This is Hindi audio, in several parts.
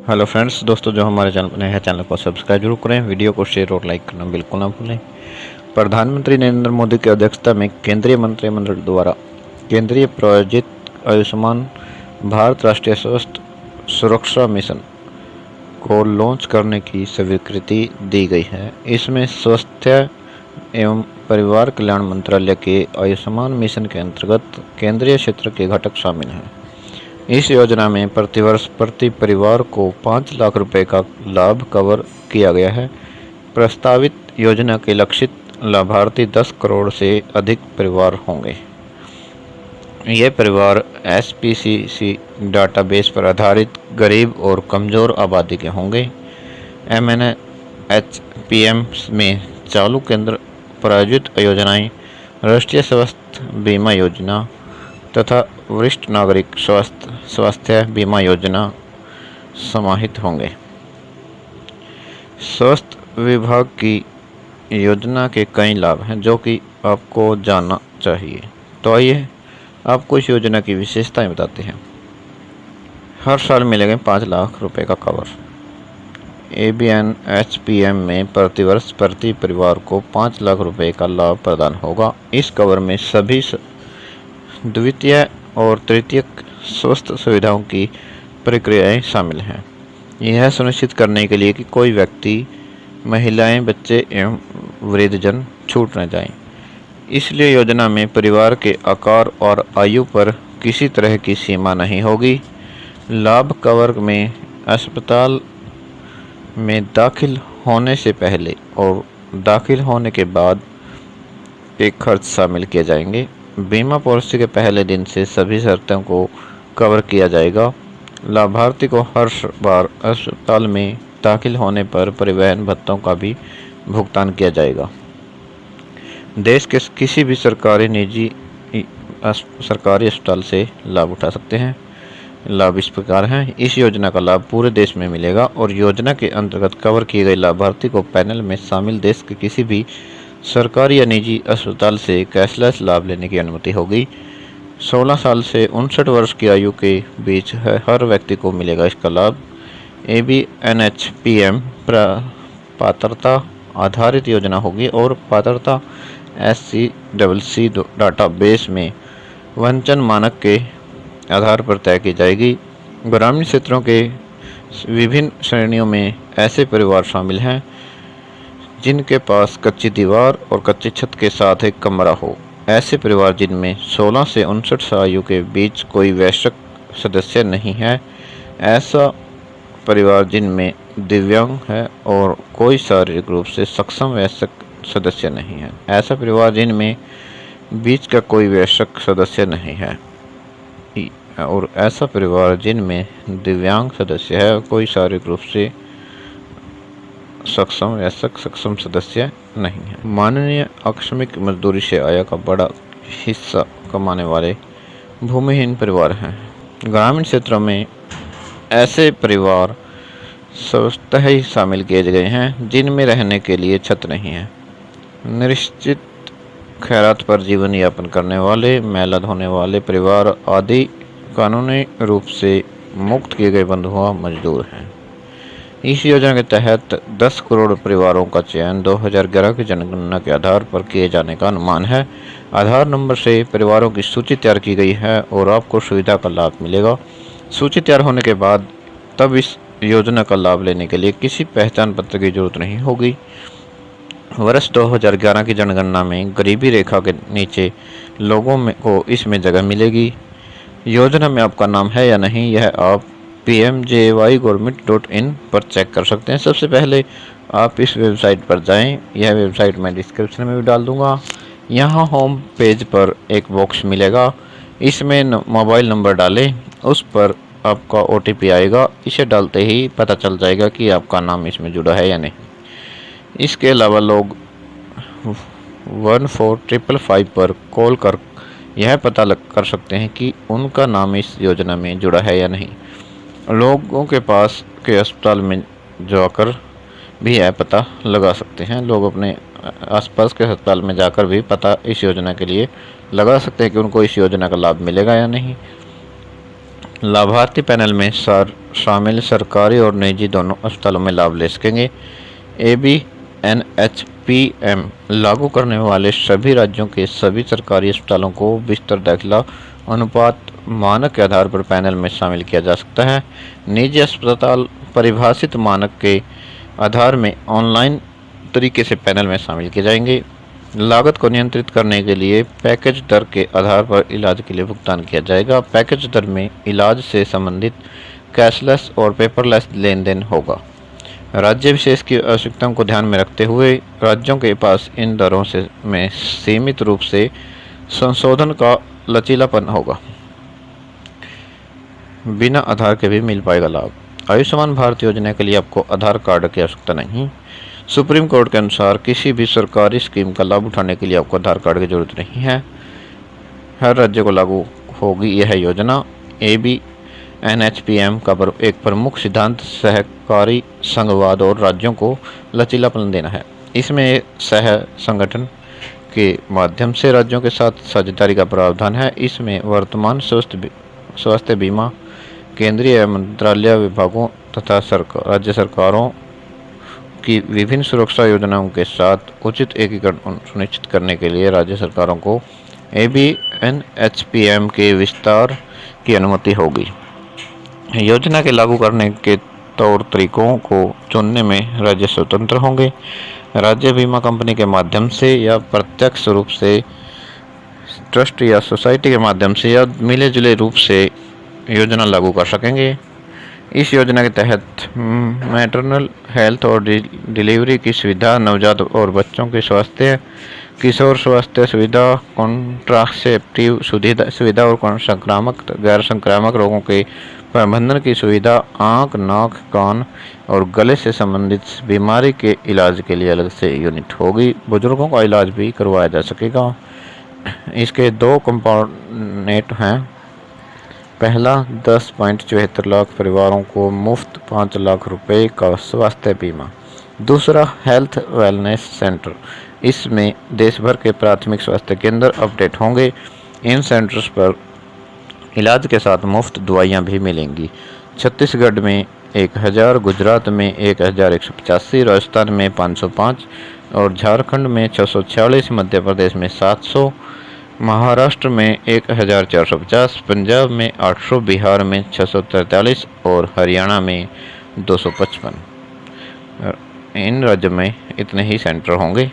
हेलो फ्रेंड्स, दोस्तों जो हमारे चैनल पर नए हैं चैनल को सब्सक्राइब जरूर करें, वीडियो को शेयर और लाइक करना बिल्कुल ना भूलें। प्रधानमंत्री नरेंद्र मोदी की अध्यक्षता में केंद्रीय मंत्रिमंडल द्वारा केंद्रीय प्रायोजित आयुष्मान भारत राष्ट्रीय स्वास्थ्य सुरक्षा मिशन को लॉन्च करने की स्वीकृति दी गई है। इसमें स्वास्थ्य एवं परिवार कल्याण मंत्रालय के आयुष्मान मिशन के अंतर्गत केंद्रीय क्षेत्र के घटक शामिल हैं। इस योजना में प्रतिवर्ष प्रति परिवार को 5 लाख रुपए का लाभ कवर किया गया है। प्रस्तावित योजना के लक्षित लाभार्थी 10 करोड़ से अधिक परिवार होंगे। ये परिवार एसपीसीसी डाटाबेस पर आधारित गरीब और कमज़ोर आबादी के होंगे। एमएनएचपीएम में चालू केंद्र प्रायोजित योजनाएं राष्ट्रीय स्वास्थ्य बीमा योजना तथा वरिष्ठ नागरिक स्वास्थ्य बीमा योजना समाहित होंगे। स्वास्थ्य विभाग की योजना के कई लाभ हैं जो कि आपको जानना चाहिए। तो आइए आपको इस योजना की विशेषताएं बताते हैं। हर साल मिलेंगे 5 लाख रुपए का कवर। एबीएनएचपीएम में प्रतिवर्ष प्रति परिवार को 5 लाख रुपए का लाभ प्रदान होगा। इस कवर में सभी द्वितीय और तृतीयक स्वास्थ्य सुविधाओं की प्रक्रियाएं शामिल हैं। यह सुनिश्चित करने के लिए कि कोई व्यक्ति, महिलाएं, बच्चे एवं वृद्धजन छूट न जाएं। इसलिए योजना में परिवार के आकार और आयु पर किसी तरह की सीमा नहीं होगी। लाभ कवर में अस्पताल में दाखिल होने से पहले और दाखिल होने के बाद के खर्च शामिल किए जाएंगे। बीमा पॉलिसी के पहले दिन से सभी शर्तों को कवर किया जाएगा। लाभार्थी को हर बार अस्पताल में दाखिल होने पर परिवहन भत्तों का भी भुगतान किया जाएगा। देश के किसी भी सरकारी अस्पताल से लाभ उठा सकते हैं। लाभ इस प्रकार हैं। इस योजना का लाभ पूरे देश में मिलेगा और योजना के अंतर्गत कवर किए गए लाभार्थी को पैनल में शामिल देश के किसी भी सरकारी या निजी अस्पताल से कैशलेस लाभ लेने की अनुमति होगी। 16 साल से 59 वर्ष की आयु के बीच हर व्यक्ति को मिलेगा इसका लाभ। एबीएनएचपीएम पात्रता आधारित योजना होगी और पात्रता एससीडब्ल्यूसी डाटाबेस में वंचन मानक के आधार पर तय की जाएगी। ग्रामीण क्षेत्रों के विभिन्न श्रेणियों में ऐसे परिवार शामिल हैं जिनके पास कच्ची दीवार और कच्ची छत के साथ एक कमरा हो। ऐसे परिवार जिनमें 16 से 59 आयु के बीच कोई वयस्क सदस्य नहीं है। ऐसा परिवार जिनमें दिव्यांग है और कोई शारीरिक रूप से सक्षम वयस्क सदस्य नहीं है। ऐसा परिवार जिनमें बीच का कोई वयस्क सदस्य नहीं है। और ऐसा परिवार जिनमें दिव्यांग सदस्य है और कोई शारीरिक रूप से सक्षम सदस्य नहीं है। माननीय आकस्मिक मजदूरी से आय का बड़ा हिस्सा कमाने वाले भूमिहीन परिवार हैं। ग्रामीण क्षेत्रों में ऐसे परिवार स्वतः ही शामिल किए गए हैं जिनमें रहने के लिए छत नहीं है। निश्चित खैरात पर जीवन यापन करने वाले, महिला धोने वाले परिवार आदि कानूनी रूप से मुक्त किए गए बंधुआ मजदूर हैं। इस योजना के तहत 10 करोड़ परिवारों का चयन 2011 की जनगणना के आधार पर किए जाने का अनुमान है। आधार नंबर से परिवारों की सूची तैयार की गई है और आपको सुविधा का लाभ मिलेगा। सूची तैयार होने के बाद तब इस योजना का लाभ लेने के लिए किसी पहचान पत्र की जरूरत नहीं होगी। वर्ष 2011 की जनगणना में गरीबी रेखा के नीचे लोगों को इसमें जगह मिलेगी। योजना में आपका नाम है या नहीं, यह आप pmjygovernment.in पर चेक कर सकते हैं। सबसे पहले आप इस वेबसाइट पर जाएं। यह वेबसाइट मैं डिस्क्रिप्शन में भी डाल दूंगा। यहाँ होम पेज पर एक बॉक्स मिलेगा, इसमें मोबाइल नंबर डालें, उस पर आपका OTP आएगा। इसे डालते ही पता चल जाएगा कि आपका नाम इसमें जुड़ा है या नहीं। इसके अलावा लोग 14555 पर कॉल कर यह पता कर सकते हैं कि उनका नाम इस योजना में जुड़ा है या नहीं। लोगों के पास के अस्पताल में जाकर भी यह पता लगा सकते हैं। लोग अपने आसपास के अस्पताल में जाकर भी पता इस योजना के लिए लगा सकते हैं कि उनको इस योजना का लाभ मिलेगा या नहीं। लाभार्थी पैनल में शामिल सरकारी और निजी दोनों अस्पतालों में लाभ ले सकेंगे। ABNHPM लागू करने वाले सभी राज्यों के सभी सरकारी अस्पतालों को बिस्तर दाखिला अनुपात मानक के आधार पर पैनल में शामिल किया जा सकता है। निजी अस्पताल परिभाषित मानक के आधार में ऑनलाइन तरीके से पैनल में शामिल किए जाएंगे। लागत को नियंत्रित करने के लिए पैकेज दर के आधार पर इलाज के लिए भुगतान किया जाएगा। पैकेज दर में इलाज से संबंधित कैशलेस और पेपरलेस लेन देन होगा। राज्य विशेष की आवश्यकताओं को ध्यान में रखते हुए राज्यों के पास इन दरों में सीमित रूप से संशोधन का लचीलापन होगा। बिना आधार के भी मिल पाएगा लाभ। आयुष्मान भारत योजना के लिए आपको आधार कार्ड की आवश्यकता नहीं। सुप्रीम कोर्ट के अनुसार किसी भी सरकारी स्कीम का लाभ उठाने के लिए आपको आधार कार्ड की जरूरत नहीं है। हर राज्य को लागू होगी यह योजना। ABNHPM का एक प्रमुख सिद्धांत सहकारी संघवाद और राज्यों को लचीलापन देना है। इसमें सह संगठन के माध्यम से राज्यों के साथ साझेदारी का प्रावधान है। इसमें वर्तमान स्वास्थ्य बीमा केंद्रीय मंत्रालय विभागों तथा राज्य सरकारों की विभिन्न सुरक्षा योजनाओं के साथ उचित एकीकरण सुनिश्चित करने के लिए राज्य सरकारों को ABNHPM के विस्तार की अनुमति होगी। योजना के लागू करने के तौर तरीकों को चुनने में राज्य स्वतंत्र होंगे। राज्य बीमा कंपनी के माध्यम से या प्रत्यक्ष रूप से ट्रस्ट या सोसाइटी के माध्यम से या मिले जुले रूप से योजना लागू कर सकेंगे। इस योजना के तहत मैटरनल हेल्थ और डिलीवरी की सुविधा, नवजात और बच्चों के स्वास्थ्य, किशोर स्वास्थ्य सुविधा, कॉन्ट्रासेप्टिव सुविधा और संक्रामक गैर संक्रामक रोगों के प्रबंधन की सुविधा, आँख, नाक, कान और गले से संबंधित बीमारी के इलाज के लिए अलग से यूनिट होगी। बुजुर्गों का इलाज भी करवाया जा सकेगा। इसके 2 कंपोनेंट हैं। पहला 10.74 लाख परिवारों को मुफ्त 5 लाख रुपए का स्वास्थ्य बीमा। दूसरा हेल्थ वेलनेस सेंटर। इसमें देश भर के प्राथमिक स्वास्थ्य केंद्र अपडेट होंगे। इन सेंटर्स पर इलाज के साथ मुफ्त दवाइयाँ भी मिलेंगी। छत्तीसगढ़ में 1000, गुजरात में 1185, राजस्थान में 505 और झारखंड में 646, मध्य प्रदेश में 700, महाराष्ट्र में 1450, पंजाब में 800, बिहार में 643 और हरियाणा में 255। इन राज्यों में इतने ही सेंटर होंगे।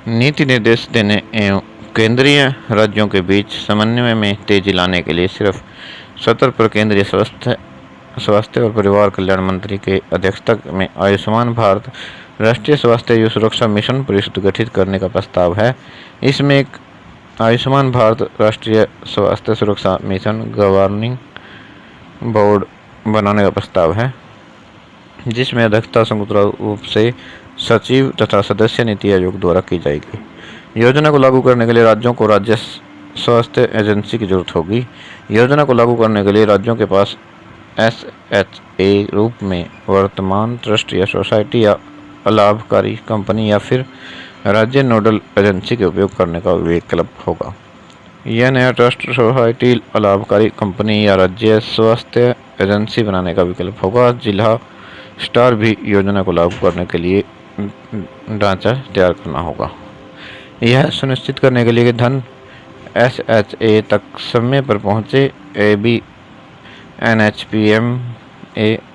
नीति निर्देश देने एवं केंद्रीय राज्यों के बीच समन्वय में तेजी लाने के लिए सिर्फ सत्र पर केंद्रीय स्वास्थ्य और परिवार कल्याण मंत्री के अध्यक्षता में आयुष्मान भारत राष्ट्रीय स्वास्थ्य सुरक्षा मिशन परिषद गठित करने का प्रस्ताव है। इसमें एक आयुष्मान भारत राष्ट्रीय स्वास्थ्य सुरक्षा मिशन गवर्निंग बोर्ड बनाने का प्रस्ताव है, जिसमें अध्यक्षता स्वतंत्र रूप से सचिव तथा सदस्य नीति आयोग द्वारा की जाएगी। योजना को लागू करने के लिए राज्यों को राज्य स्वास्थ्य एजेंसी की जरूरत होगी। योजना को लागू करने के लिए राज्यों के पास SHA रूप में वर्तमान ट्रस्ट या सोसाइटी या अलाभकारी कंपनी या फिर राज्य नोडल एजेंसी के उपयोग करने का विकल्प होगा। यह नया ट्रस्ट, सोसाइटी, अलाभकारी कंपनी या राज्य स्वास्थ्य एजेंसी बनाने का विकल्प होगा। जिला स्तर भी योजना को लागू करने के लिए ढांचा तैयार करना होगा। यह सुनिश्चित करने के लिए कि धन SHA तक समय पर पहुंचे। ABNHPM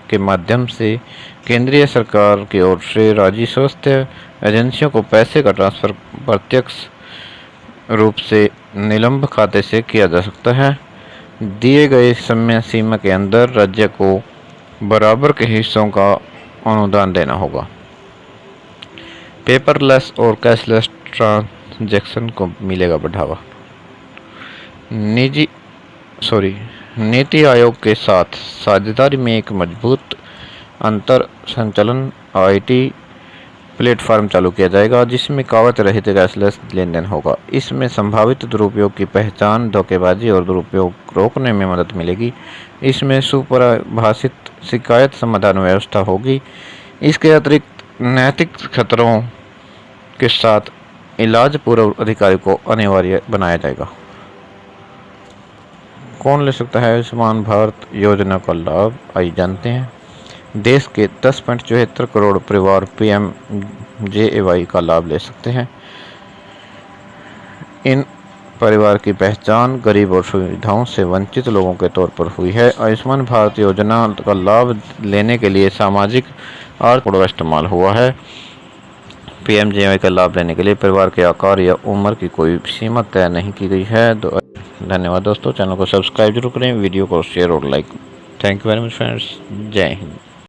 के माध्यम से केंद्रीय सरकार की ओर से राज्य स्वास्थ्य एजेंसियों को पैसे का ट्रांसफर प्रत्यक्ष रूप से निलंब खाते से किया जा सकता है। दिए गए समय सीमा के अंदर राज्य को बराबर के हिस्सों का अनुदान देना होगा। पेपरलेस और कैशलेस ट्रांजैक्शन को मिलेगा बढ़ावा। नीति आयोग के साथ साझेदारी में एक मजबूत अंतर संचालन IT प्लेटफॉर्म चालू किया जाएगा, जिसमें कागज रहित कैशलेस लेन देन होगा। इसमें संभावित दुरुपयोग की पहचान, धोखेबाजी और दुरुपयोग रोकने में मदद मिलेगी। इसमें सुपरिभाषित शिकायत समाधान व्यवस्था होगी। इसके अतिरिक्त नैतिक खतरों के साथ इलाज पूर्व अधिकारी को अनिवार्य बनाया जाएगा। कौन ले सकता है आयुष्मान भारत योजना का लाभ, आइए जानते हैं। देश के 10.74 करोड़ परिवार PMJAY का लाभ ले सकते हैं। इन परिवार की पहचान गरीब और सुविधाओं से वंचित लोगों के तौर पर हुई है। आयुष्मान भारत योजना का लाभ लेने के लिए सामाजिक आर्थिक का इस्तेमाल हुआ है। PMJAY का लाभ लेने के लिए परिवार के आकार या उम्र की कोई सीमा तय नहीं की गई है। धन्यवाद दोस्तों, चैनल को सब्सक्राइब जरूर करें, वीडियो को शेयर और like. Thank you very much friends, जय हिंद।